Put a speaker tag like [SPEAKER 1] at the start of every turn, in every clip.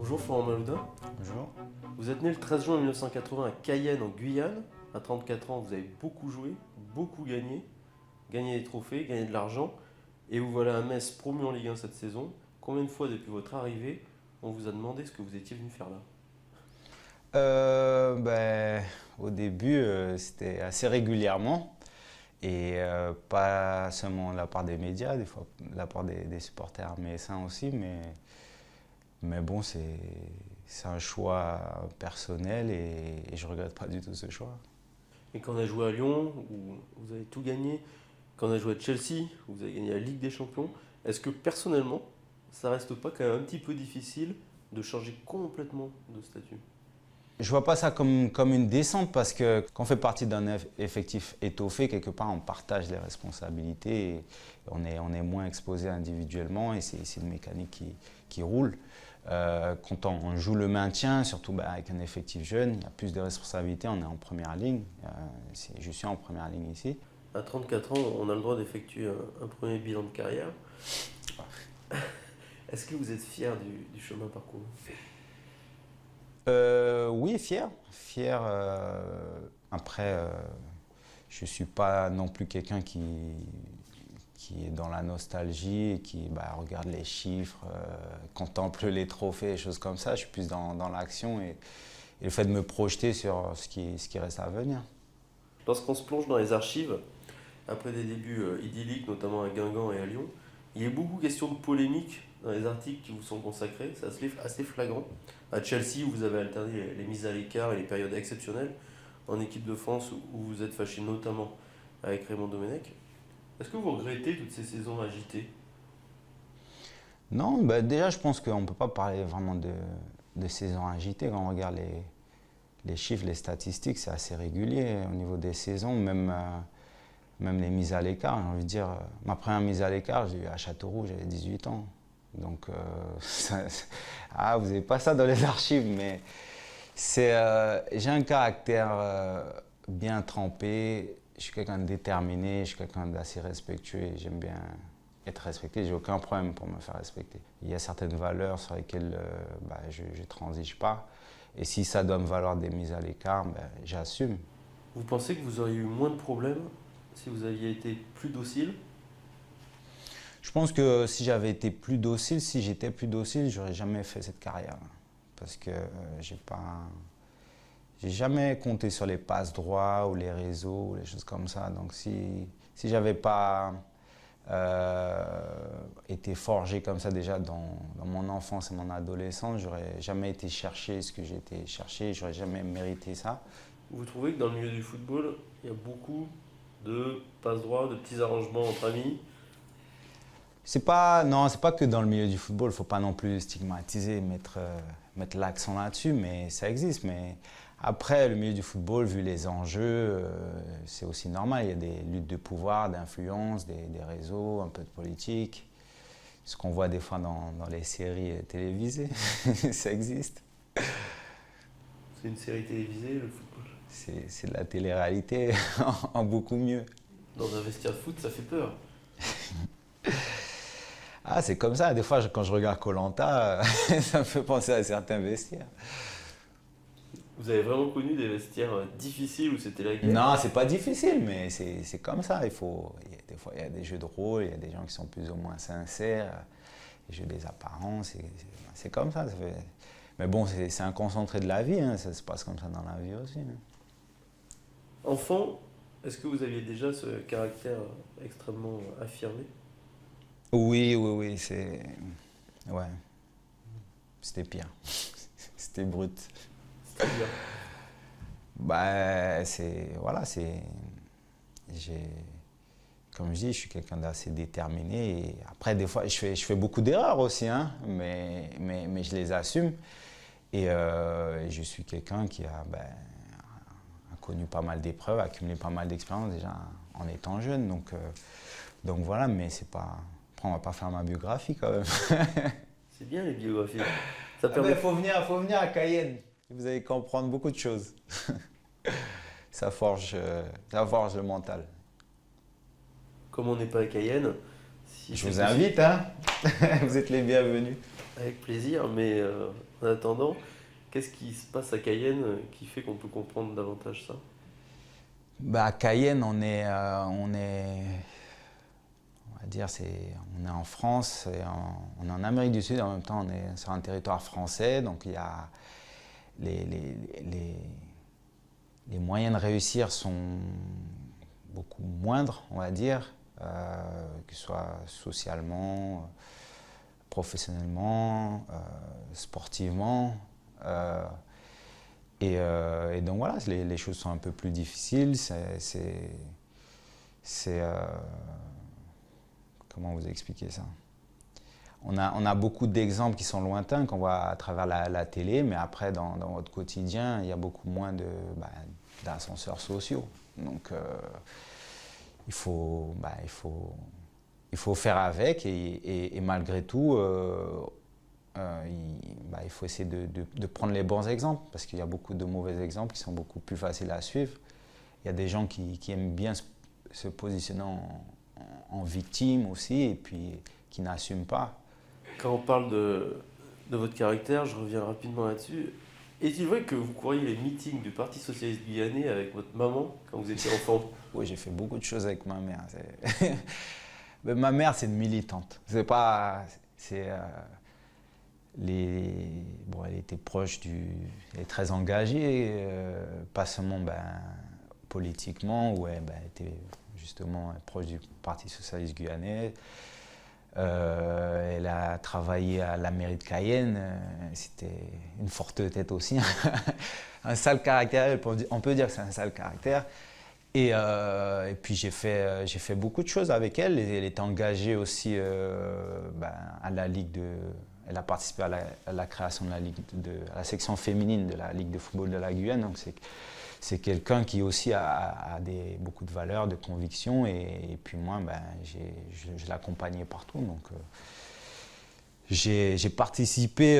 [SPEAKER 1] Bonjour Florent Malouda.
[SPEAKER 2] Bonjour.
[SPEAKER 1] Vous êtes né le 13 juin 1980 à Cayenne en Guyane. À 34 ans, vous avez beaucoup joué, beaucoup gagné, gagné des trophées, gagné de l'argent. Et vous voilà à Metz promu en Ligue 1 cette saison. Combien de fois depuis votre arrivée, on vous a demandé ce que vous étiez venu faire là?
[SPEAKER 2] Au début, c'était assez régulièrement. Et pas seulement de la part des médias, des fois de la part des supporters messins aussi. Mais bon, c'est un choix personnel et je ne regrette pas du tout ce choix.
[SPEAKER 1] Et quand on a joué à Lyon, où vous avez tout gagné, quand on a joué à Chelsea, où vous avez gagné la Ligue des Champions, est-ce que personnellement, ça reste pas quand même un petit peu difficile de changer complètement de statut?
[SPEAKER 2] Je vois pas ça comme une descente parce que quand on fait partie d'un effectif étoffé, quelque part on partage les responsabilités et on est moins exposé individuellement et c'est une mécanique qui roule. Quand on joue le maintien, surtout avec un effectif jeune, il y a plus de responsabilités, on est en première ligne. Je suis en première ligne ici.
[SPEAKER 1] À 34 ans, on a le droit d'effectuer un premier bilan de carrière. Est-ce que vous êtes fier du chemin parcouru?
[SPEAKER 2] Oui, fier. Fier. Après, je ne suis pas non plus quelqu'un qui est dans la nostalgie et qui regarde les chiffres, contemple les trophées et choses comme ça. Je suis plus dans l'action et le fait de me projeter sur ce qui reste à venir.
[SPEAKER 1] Lorsqu'on se plonge dans les archives, après des débuts idylliques, notamment à Guingamp et à Lyon, il y a beaucoup question de polémiques dans les articles qui vous sont consacrés. C'est assez flagrant. À Chelsea, vous avez alterné les mises à l'écart et les périodes exceptionnelles. En équipe de France, où vous êtes fâché notamment avec Raymond Domenech. Est-ce que vous regrettez toutes ces saisons agitées?
[SPEAKER 2] Non, déjà je pense qu'on ne peut pas parler vraiment de saisons agitées. Quand on regarde les chiffres, les statistiques, c'est assez régulier au niveau des saisons, même les mises à l'écart. J'ai envie de dire, ma première mise à l'écart, j'ai eu à Châteauroux, j'avais 18 ans. Donc, vous n'avez pas ça dans les archives, mais j'ai un caractère bien trempé. Je suis quelqu'un de déterminé, je suis quelqu'un d'assez respectueux et j'aime bien être respecté. J'ai aucun problème pour me faire respecter. Il y a certaines valeurs sur lesquelles je ne transige pas. Et si ça doit me valoir des mises à l'écart, j'assume.
[SPEAKER 1] Vous pensez que vous auriez eu moins de problèmes si vous aviez été plus docile?
[SPEAKER 2] Je pense que si j'étais plus docile, j'aurais jamais fait cette carrière. Parce que j'ai jamais compté sur les passes droits ou les réseaux ou les choses comme ça. Donc si j'avais pas été forgé comme ça déjà dans mon enfance et mon adolescence, j'aurais jamais été chercher ce que j'ai été chercher, j'aurais jamais mérité ça.
[SPEAKER 1] Vous trouvez que dans le milieu du football, il y a beaucoup de passes droits, de petits arrangements entre amis?
[SPEAKER 2] C'est pas que dans le milieu du football, il ne faut pas non plus stigmatiser, mettre l'accent là-dessus, mais ça existe. Mais après, le milieu du football, vu les enjeux, c'est aussi normal. Il y a des luttes de pouvoir, d'influence, des réseaux, un peu de politique. Ce qu'on voit des fois dans les séries télévisées, ça existe.
[SPEAKER 1] C'est une série télévisée, le football?
[SPEAKER 2] C'est de la télé-réalité en beaucoup mieux.
[SPEAKER 1] Dans un vestiaire de foot, ça fait peur.
[SPEAKER 2] Ah, c'est comme ça. Des fois, quand je regarde koh ça me fait penser à certains vestiaires.
[SPEAKER 1] Vous avez vraiment connu des vestiaires difficiles où c'était la guerre?
[SPEAKER 2] Non, c'est pas difficile, mais c'est comme ça. Des fois, il y a des jeux de rôle, il y a des gens qui sont plus ou moins sincères, les jeux des apparences, c'est comme ça. Mais bon, c'est un concentré de la vie, hein, ça se passe comme ça dans la vie aussi. Hein.
[SPEAKER 1] Enfant, est-ce que vous aviez déjà ce caractère extrêmement affirmé?
[SPEAKER 2] Oui, ouais. C'était pire. C'était brut.
[SPEAKER 1] C'est-à-dire?
[SPEAKER 2] Comme je dis, je suis quelqu'un d'assez déterminé. Et après, des fois, je fais beaucoup d'erreurs aussi, hein, mais je les assume. Et je suis quelqu'un qui a connu pas mal d'épreuves, accumulé pas mal d'expérience déjà en étant jeune. Donc voilà, mais c'est pas... Après, on va pas faire ma biographie quand même.
[SPEAKER 1] C'est bien les biographies. Ça
[SPEAKER 2] permet... faut venir à Cayenne. Vous allez comprendre beaucoup de choses. Ça forge le mental.
[SPEAKER 1] Comme on n'est pas à Cayenne,
[SPEAKER 2] je vous invite, hein. Vous êtes les bienvenus.
[SPEAKER 1] Avec plaisir, mais en attendant, qu'est-ce qui se passe à Cayenne qui fait qu'on peut comprendre davantage ça?
[SPEAKER 2] Bah, à Cayenne, on va dire, on est en France, on est en Amérique du Sud, en même temps on est sur un territoire français, donc il y a les, les, les, les moyens de réussir sont beaucoup moindres, on va dire, que ce soit socialement, professionnellement, sportivement. Et donc voilà, les choses sont un peu plus difficiles. Comment vous expliquer ça? On a beaucoup d'exemples qui sont lointains qu'on voit à travers la télé, mais après, dans votre quotidien, il y a beaucoup moins d'ascenseurs sociaux. Donc, il faut faire avec et malgré tout, il faut essayer de prendre les bons exemples parce qu'il y a beaucoup de mauvais exemples qui sont beaucoup plus faciles à suivre. Il y a des gens qui aiment bien se positionner en victime aussi et puis qui n'assument pas.
[SPEAKER 1] Quand on parle de votre caractère, je reviens rapidement là-dessus. Est-il vrai que vous couriez les meetings du Parti Socialiste Guyanais avec votre maman quand vous étiez enfant?
[SPEAKER 2] Oui, j'ai fait beaucoup de choses avec ma mère. Mais ma mère, c'est une militante. C'est pas. C'est, bon, elle était elle est très engagée, pas seulement politiquement, où elle était justement proche du Parti Socialiste Guyanais. Elle a travaillé à la mairie de Cayenne, c'était une forte tête aussi, un sale caractère, on peut dire que c'est un sale caractère. Et puis j'ai fait beaucoup de choses avec elle. Elle était engagée aussi à la Ligue elle a participé à la création de à la section féminine de la Ligue de football de la Guyane. Donc c'est quelqu'un qui aussi a beaucoup de valeurs, de convictions. Et puis moi, je l'accompagnais partout. Donc j'ai participé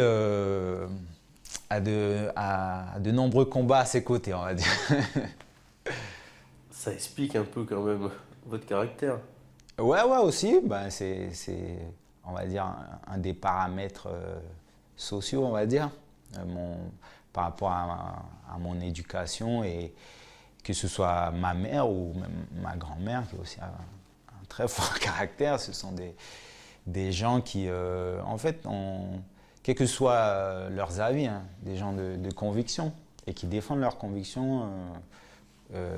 [SPEAKER 2] à de nombreux combats à ses côtés, on va dire.
[SPEAKER 1] Ça explique un peu quand même votre caractère.
[SPEAKER 2] Ouais, aussi, c'est, on va dire, un des paramètres sociaux, on va dire, par rapport à mon éducation, et que ce soit ma mère ou même ma grand-mère, qui a aussi un très fort caractère. Ce sont des gens qui, en fait, quels que soient leurs avis, hein, des gens de conviction, et qui défendent leurs convictions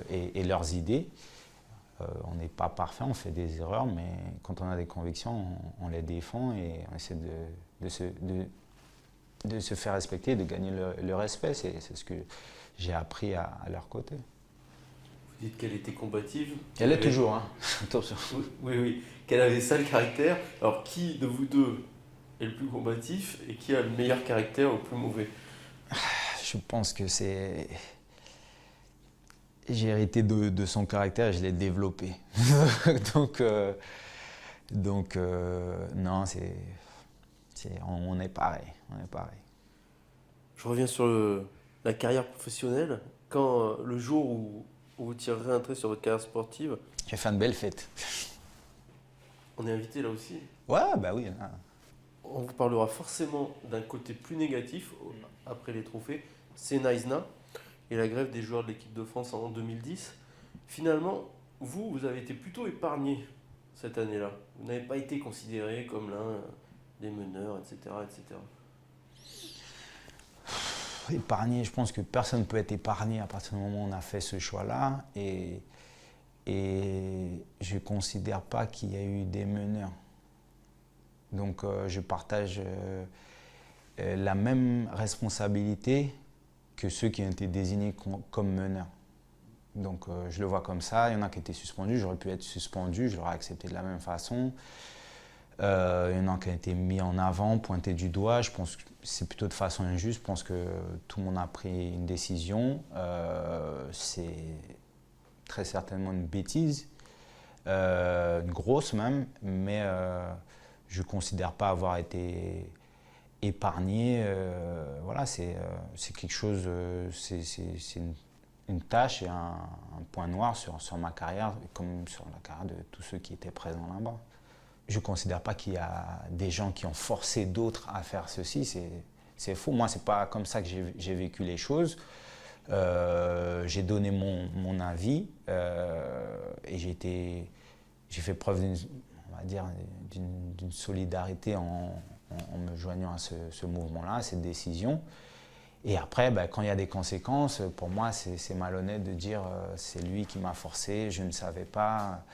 [SPEAKER 2] et leurs idées. On n'est pas parfait, on fait des erreurs, mais quand on a des convictions, on les défend et on essaie de se faire respecter, de gagner le respect. C'est ce que j'ai appris à leur côté.
[SPEAKER 1] Vous dites qu'elle était combative.
[SPEAKER 2] Elle est toujours, hein.
[SPEAKER 1] Oui. Qu'elle avait ça le caractère. Alors qui de vous deux est le plus combatif et qui a le meilleur caractère ou le plus mauvais?
[SPEAKER 2] Je pense que j'ai hérité de son caractère et je l'ai développé. donc, non, on est pareil. On est pareil.
[SPEAKER 1] Je reviens sur la carrière professionnelle. Quand le jour où vous tirerez un trait sur votre carrière sportive,
[SPEAKER 2] J'ai fait une belle fête.
[SPEAKER 1] on est invité là aussi.
[SPEAKER 2] Ouais, bah oui. Là.
[SPEAKER 1] On vous parlera forcément d'un côté plus négatif après les trophées. C'est Naïsna et la grève des joueurs de l'équipe de France en 2010. Finalement, vous avez été plutôt épargné cette année-là. Vous n'avez pas été considéré comme l'un des meneurs, etc., etc.
[SPEAKER 2] Épargné, je pense que personne ne peut être épargné à partir du moment où on a fait ce choix-là. Et je ne considère pas qu'il y a eu des meneurs. Donc je partage la même responsabilité que ceux qui ont été désignés comme meneurs. Donc je le vois comme ça. Il y en a qui étaient suspendus, j'aurais pu être suspendu, je l'aurais accepté de la même façon. Il y en a qui ont été mis en avant, pointés du doigt. Je pense que c'est plutôt de façon injuste. Je pense que tout le monde a pris une décision. C'est très certainement une bêtise, une grosse même, mais je ne considère pas avoir été épargné. Voilà, c'est quelque chose, c'est une tâche et un point noir sur ma carrière, comme sur la carrière de tous ceux qui étaient présents là-bas. je ne considère pas qu'il y a des gens qui ont forcé d'autres à faire ceci. C'est faux. Moi, ce n'est pas comme ça que j'ai vécu les choses. J'ai donné mon avis et j'ai fait preuve d'une solidarité en me joignant à ce mouvement-là, à cette décision. Et après, quand il y a des conséquences, pour moi, c'est malhonnête de dire c'est lui qui m'a forcé, je ne savais pas.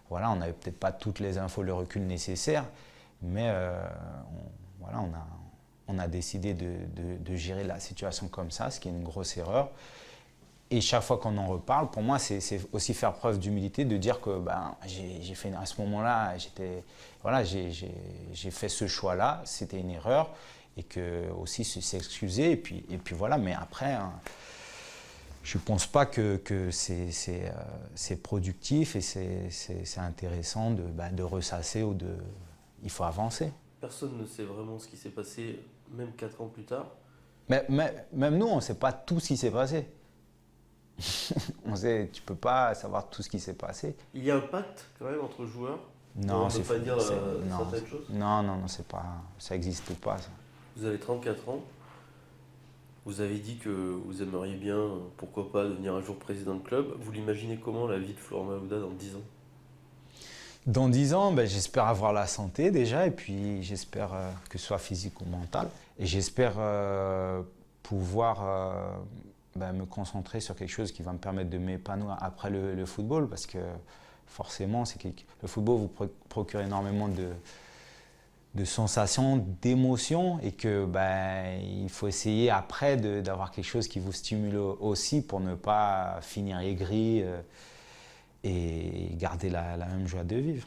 [SPEAKER 2] Voilà, on n'avait peut-être pas toutes les infos, le recul nécessaire, mais on a décidé de gérer la situation comme ça, ce qui est une grosse erreur. Et chaque fois qu'on en reparle, pour moi, c'est aussi faire preuve d'humilité, de dire que j'ai fait à ce moment-là, j'ai fait ce choix-là, c'était une erreur, et que aussi s'excuser, et puis voilà. Mais après, hein, je ne pense pas que c'est productif et c'est intéressant de ressasser ou de. Il faut avancer.
[SPEAKER 1] Personne ne sait vraiment ce qui s'est passé, même 4 ans plus tard.
[SPEAKER 2] Mais même nous, on ne sait pas tout ce qui s'est passé. Tu ne peux pas savoir tout ce qui s'est passé.
[SPEAKER 1] Il y a un pacte quand même entre joueurs.
[SPEAKER 2] Non,
[SPEAKER 1] c'est pas dire
[SPEAKER 2] certaines
[SPEAKER 1] choses.
[SPEAKER 2] Non, c'est pas, ça n'existe pas. Ça.
[SPEAKER 1] Vous avez 34 ans. Vous avez dit que vous aimeriez bien, pourquoi pas, devenir un jour président de club. Vous l'imaginez comment, la vie de Florent Malouda dans 10 ans?
[SPEAKER 2] Dans 10 ans, j'espère avoir la santé déjà, et puis j'espère que ce soit physique ou mental. Et j'espère pouvoir me concentrer sur quelque chose qui va me permettre de m'épanouir après le football, parce que forcément, le football vous procure énormément de sensations, d'émotions, et que il faut essayer après d'avoir quelque chose qui vous stimule aussi pour ne pas finir aigri et garder la même joie de vivre.